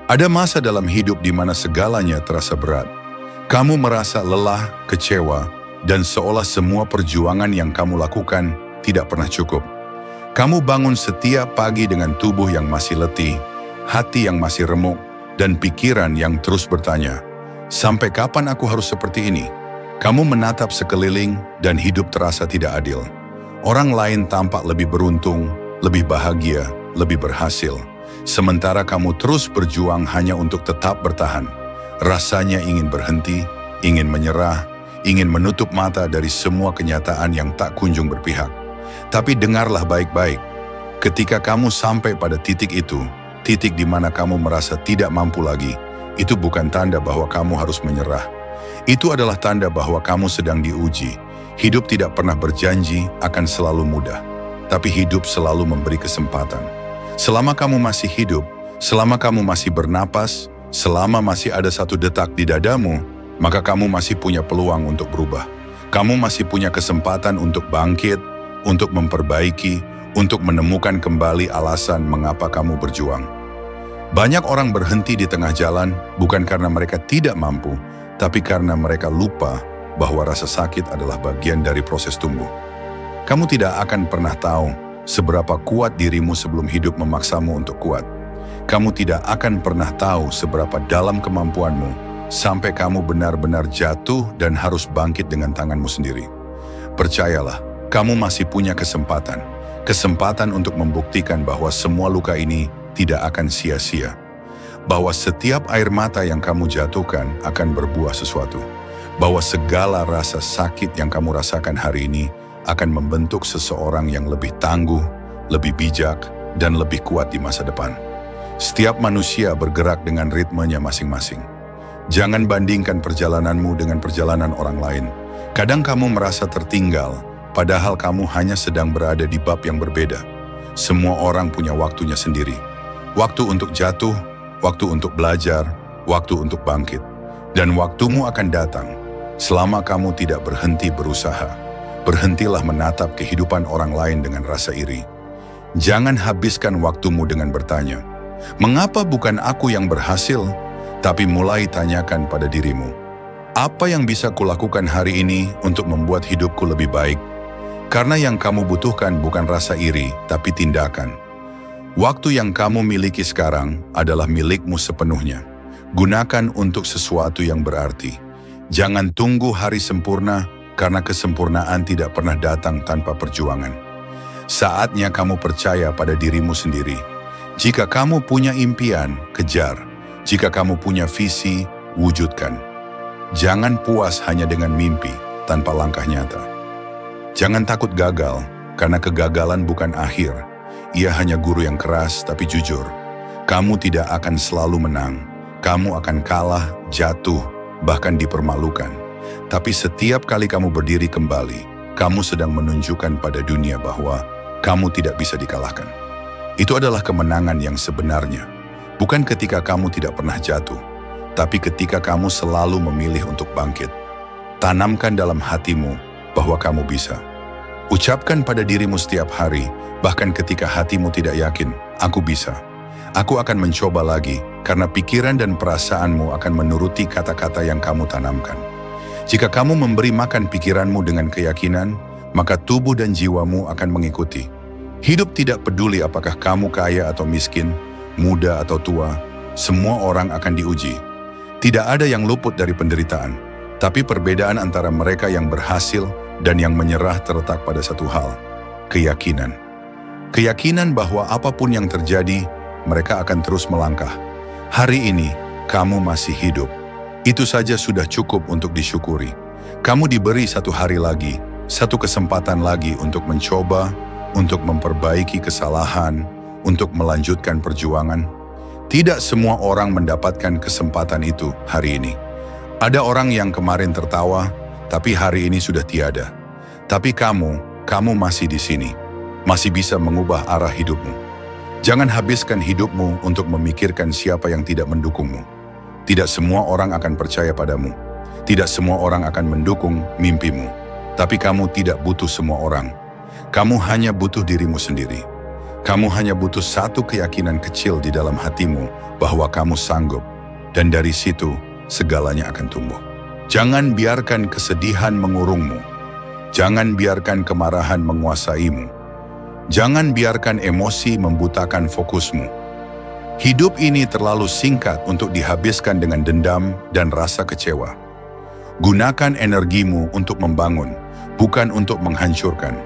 Ada masa dalam hidup di mana segalanya terasa berat. Kamu merasa lelah, kecewa, dan seolah semua perjuangan yang kamu lakukan tidak pernah cukup. Kamu bangun setiap pagi dengan tubuh yang masih letih, hati yang masih remuk, dan pikiran yang terus bertanya, "Sampai kapan aku harus seperti ini?" Kamu menatap sekeliling dan hidup terasa tidak adil. Orang lain tampak lebih beruntung, lebih bahagia, lebih berhasil. Sementara kamu terus berjuang hanya untuk tetap bertahan. Rasanya ingin berhenti, ingin menyerah, ingin menutup mata dari semua kenyataan yang tak kunjung berpihak. Tapi dengarlah baik-baik, ketika kamu sampai pada titik itu, titik di mana kamu merasa tidak mampu lagi, itu bukan tanda bahwa kamu harus menyerah. Itu adalah tanda bahwa kamu sedang diuji. Hidup tidak pernah berjanji akan selalu mudah, tapi hidup selalu memberi kesempatan. Selama kamu masih hidup, selama kamu masih bernapas, selama masih ada satu detak di dadamu, maka kamu masih punya peluang untuk berubah. Kamu masih punya kesempatan untuk bangkit, untuk memperbaiki, untuk menemukan kembali alasan mengapa kamu berjuang. Banyak orang berhenti di tengah jalan bukan karena mereka tidak mampu, tapi karena mereka lupa bahwa rasa sakit adalah bagian dari proses tumbuh. Kamu tidak akan pernah tahu seberapa kuat dirimu sebelum hidup memaksamu untuk kuat. Kamu tidak akan pernah tahu seberapa dalam kemampuanmu sampai kamu benar-benar jatuh dan harus bangkit dengan tanganmu sendiri. Percayalah, kamu masih punya kesempatan. Kesempatan untuk membuktikan bahwa semua luka ini tidak akan sia-sia. Bahwa setiap air mata yang kamu jatuhkan akan berbuah sesuatu. Bahwa segala rasa sakit yang kamu rasakan hari ini akan membentuk seseorang yang lebih tangguh, lebih bijak, dan lebih kuat di masa depan. Setiap manusia bergerak dengan ritmenya masing-masing. Jangan bandingkan perjalananmu dengan perjalanan orang lain. Kadang kamu merasa tertinggal, padahal kamu hanya sedang berada di bab yang berbeda. Semua orang punya waktunya sendiri. Waktu untuk jatuh, waktu untuk belajar, waktu untuk bangkit. Dan waktumu akan datang selama kamu tidak berhenti berusaha. Berhentilah menatap kehidupan orang lain dengan rasa iri. Jangan habiskan waktumu dengan bertanya, "Mengapa bukan aku yang berhasil?" Tapi mulai tanyakan pada dirimu, "Apa yang bisa kulakukan hari ini untuk membuat hidupku lebih baik?" Karena yang kamu butuhkan bukan rasa iri, tapi tindakan. Waktu yang kamu miliki sekarang adalah milikmu sepenuhnya. Gunakan untuk sesuatu yang berarti. Jangan tunggu hari sempurna, karena kesempurnaan tidak pernah datang tanpa perjuangan. Saatnya kamu percaya pada dirimu sendiri. Jika kamu punya impian, kejar. Jika kamu punya visi, wujudkan. Jangan puas hanya dengan mimpi, tanpa langkah nyata. Jangan takut gagal, karena kegagalan bukan akhir. Ia hanya guru yang keras tapi jujur. Kamu tidak akan selalu menang. Kamu akan kalah, jatuh, bahkan dipermalukan. Tapi setiap kali kamu berdiri kembali, kamu sedang menunjukkan pada dunia bahwa kamu tidak bisa dikalahkan. Itu adalah kemenangan yang sebenarnya. Bukan ketika kamu tidak pernah jatuh, tapi ketika kamu selalu memilih untuk bangkit. Tanamkan dalam hatimu bahwa kamu bisa. Ucapkan pada dirimu setiap hari, bahkan ketika hatimu tidak yakin, "Aku bisa. Aku akan mencoba lagi," karena pikiran dan perasaanmu akan menuruti kata-kata yang kamu tanamkan. Jika kamu memberi makan pikiranmu dengan keyakinan, maka tubuh dan jiwamu akan mengikuti. Hidup tidak peduli apakah kamu kaya atau miskin, muda atau tua, semua orang akan diuji. Tidak ada yang luput dari penderitaan, tapi perbedaan antara mereka yang berhasil dan yang menyerah terletak pada satu hal, keyakinan. Keyakinan bahwa apapun yang terjadi, mereka akan terus melangkah. Hari ini, kamu masih hidup. Itu saja sudah cukup untuk disyukuri. Kamu diberi satu hari lagi, satu kesempatan lagi untuk mencoba, untuk memperbaiki kesalahan, untuk melanjutkan perjuangan. Tidak semua orang mendapatkan kesempatan itu hari ini. Ada orang yang kemarin tertawa, tapi hari ini sudah tiada. Tapi kamu masih di sini, masih bisa mengubah arah hidupmu. Jangan habiskan hidupmu untuk memikirkan siapa yang tidak mendukungmu. Tidak semua orang akan percaya padamu. Tidak semua orang akan mendukung mimpimu. Tapi kamu tidak butuh semua orang. Kamu hanya butuh dirimu sendiri. Kamu hanya butuh satu keyakinan kecil di dalam hatimu bahwa kamu sanggup, dan dari situ segalanya akan tumbuh. Jangan biarkan kesedihan mengurungmu. Jangan biarkan kemarahan menguasaimu. Jangan biarkan emosi membutakan fokusmu. Hidup ini terlalu singkat untuk dihabiskan dengan dendam dan rasa kecewa. Gunakan energimu untuk membangun, bukan untuk menghancurkan.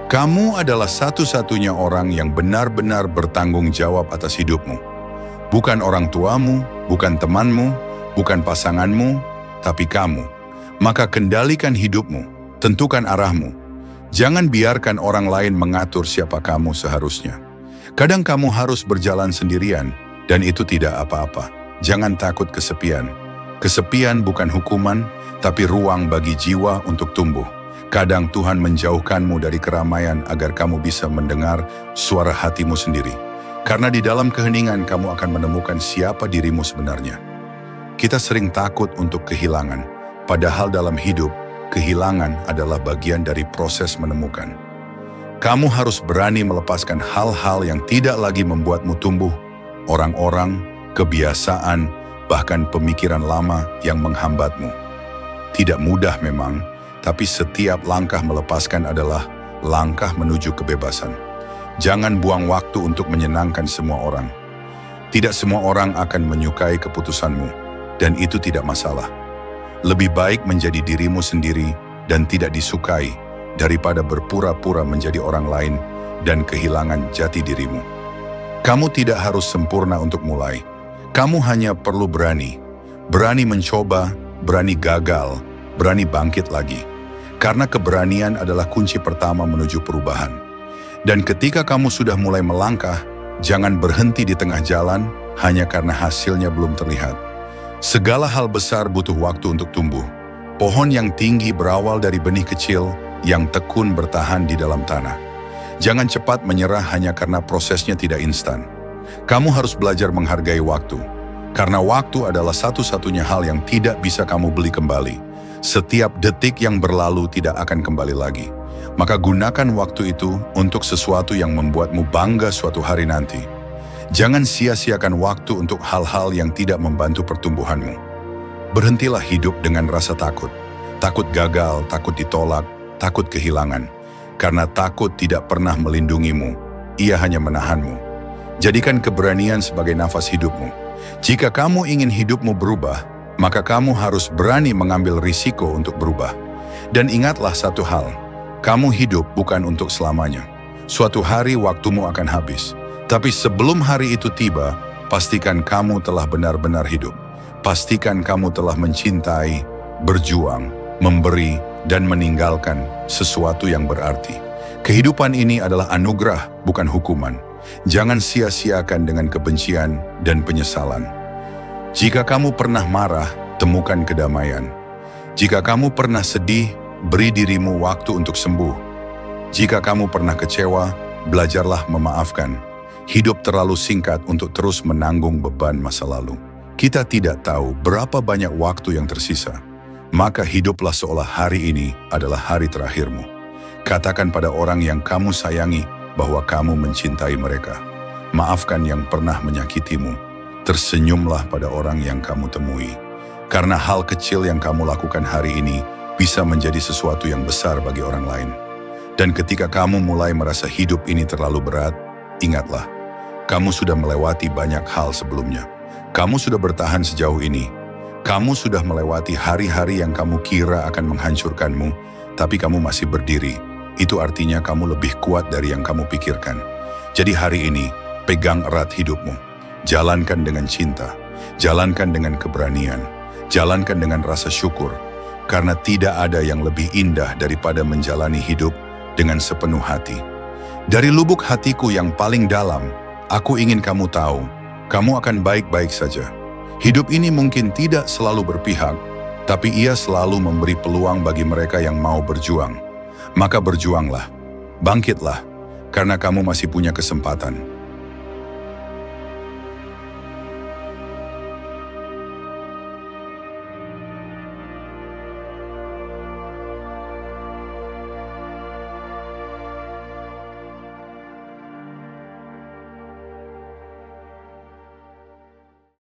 Kamu adalah satu-satunya orang yang benar-benar bertanggung jawab atas hidupmu. Bukan orang tuamu, bukan temanmu, bukan pasanganmu, tapi kamu. Maka kendalikan hidupmu, tentukan arahmu. Jangan biarkan orang lain mengatur siapa kamu seharusnya. Kadang kamu harus berjalan sendirian, dan itu tidak apa-apa. Jangan takut kesepian. Kesepian bukan hukuman, tapi ruang bagi jiwa untuk tumbuh. Kadang Tuhan menjauhkanmu dari keramaian agar kamu bisa mendengar suara hatimu sendiri. Karena di dalam keheningan kamu akan menemukan siapa dirimu sebenarnya. Kita sering takut untuk kehilangan, padahal dalam hidup, kehilangan adalah bagian dari proses menemukan. Kamu harus berani melepaskan hal-hal yang tidak lagi membuatmu tumbuh, orang-orang, kebiasaan, bahkan pemikiran lama yang menghambatmu. Tidak mudah memang, tapi setiap langkah melepaskan adalah langkah menuju kebebasan. Jangan buang waktu untuk menyenangkan semua orang. Tidak semua orang akan menyukai keputusanmu, dan itu tidak masalah. Lebih baik menjadi dirimu sendiri dan tidak disukai daripada berpura-pura menjadi orang lain dan kehilangan jati dirimu. Kamu tidak harus sempurna untuk mulai. Kamu hanya perlu berani. Berani mencoba, berani gagal, berani bangkit lagi. Karena keberanian adalah kunci pertama menuju perubahan. Dan ketika kamu sudah mulai melangkah, jangan berhenti di tengah jalan hanya karena hasilnya belum terlihat. Segala hal besar butuh waktu untuk tumbuh. Pohon yang tinggi berawal dari benih kecil yang tekun bertahan di dalam tanah. Jangan cepat menyerah hanya karena prosesnya tidak instan. Kamu harus belajar menghargai waktu. Karena waktu adalah satu-satunya hal yang tidak bisa kamu beli kembali. Setiap detik yang berlalu tidak akan kembali lagi. Maka gunakan waktu itu untuk sesuatu yang membuatmu bangga suatu hari nanti. Jangan sia-siakan waktu untuk hal-hal yang tidak membantu pertumbuhanmu. Berhentilah hidup dengan rasa takut. Takut gagal, takut ditolak, takut kehilangan. Karena takut tidak pernah melindungimu, ia hanya menahanmu. Jadikan keberanian sebagai nafas hidupmu. Jika kamu ingin hidupmu berubah, maka kamu harus berani mengambil risiko untuk berubah. Dan ingatlah satu hal, kamu hidup bukan untuk selamanya. Suatu hari waktumu akan habis. Tapi sebelum hari itu tiba, pastikan kamu telah benar-benar hidup. Pastikan kamu telah mencintai, berjuang, memberi, dan meninggalkan sesuatu yang berarti. Kehidupan ini adalah anugerah, bukan hukuman. Jangan sia-siakan dengan kebencian dan penyesalan. Jika kamu pernah marah, temukan kedamaian. Jika kamu pernah sedih, beri dirimu waktu untuk sembuh. Jika kamu pernah kecewa, belajarlah memaafkan. Hidup terlalu singkat untuk terus menanggung beban masa lalu. Kita tidak tahu berapa banyak waktu yang tersisa. Maka hiduplah seolah hari ini adalah hari terakhirmu. Katakan pada orang yang kamu sayangi bahwa kamu mencintai mereka. Maafkan yang pernah menyakitimu. Tersenyumlah pada orang yang kamu temui. Karena hal kecil yang kamu lakukan hari ini bisa menjadi sesuatu yang besar bagi orang lain. Dan ketika kamu mulai merasa hidup ini terlalu berat, ingatlah, kamu sudah melewati banyak hal sebelumnya. Kamu sudah bertahan sejauh ini. Kamu sudah melewati hari-hari yang kamu kira akan menghancurkanmu, tapi kamu masih berdiri. Itu artinya kamu lebih kuat dari yang kamu pikirkan. Jadi hari ini, pegang erat hidupmu. Jalankan dengan cinta, jalankan dengan keberanian, jalankan dengan rasa syukur, karena tidak ada yang lebih indah daripada menjalani hidup dengan sepenuh hati. Dari lubuk hatiku yang paling dalam, aku ingin kamu tahu, kamu akan baik-baik saja. Hidup ini mungkin tidak selalu berpihak, tapi ia selalu memberi peluang bagi mereka yang mau berjuang. Maka berjuanglah, bangkitlah, karena kamu masih punya kesempatan.